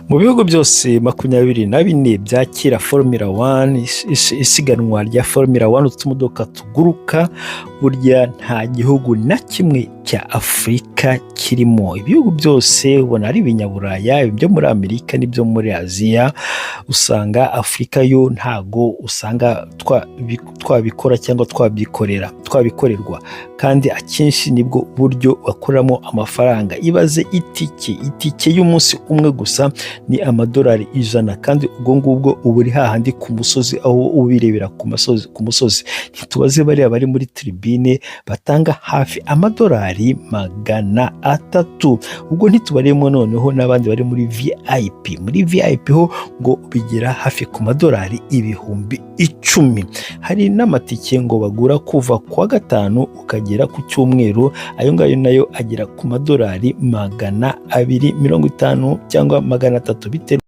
Mu bihugu byose 24 byakira Formula 1, isiganwa rya Formula 1 utumodoka tuguruka, burya nta gihugu na kimwe cya Afurika kirimo. Ibihugu byose ubona ari ibinyaburaya, ibyo muri Amerika n'ibyo muri Aziya. Usanga Afurika yo ntago usanga twabikora cyangwa twabikorerwa, kandi akenshi nibwo buryo bakoramo amafaranga. Ibaze itike y'umunsi umwe gusa ni $100, kandi ubwo ngubwo uba uri hahandi ku musozi, aho ubirebera ku musozi. Ntitubaze bariya bari muri tribune batanga hafi $300. Ubwo ntitubaremo noneho n'abandi bari muri VIP. Muri VIP ho ngo bigera hafi ku $10,000. Hari n'amatike ngo bagura kuva kuwa gatanu ukagera ku cyumweru, ayo ngayo nayo agera ku $250 cyangwa 300 bitewe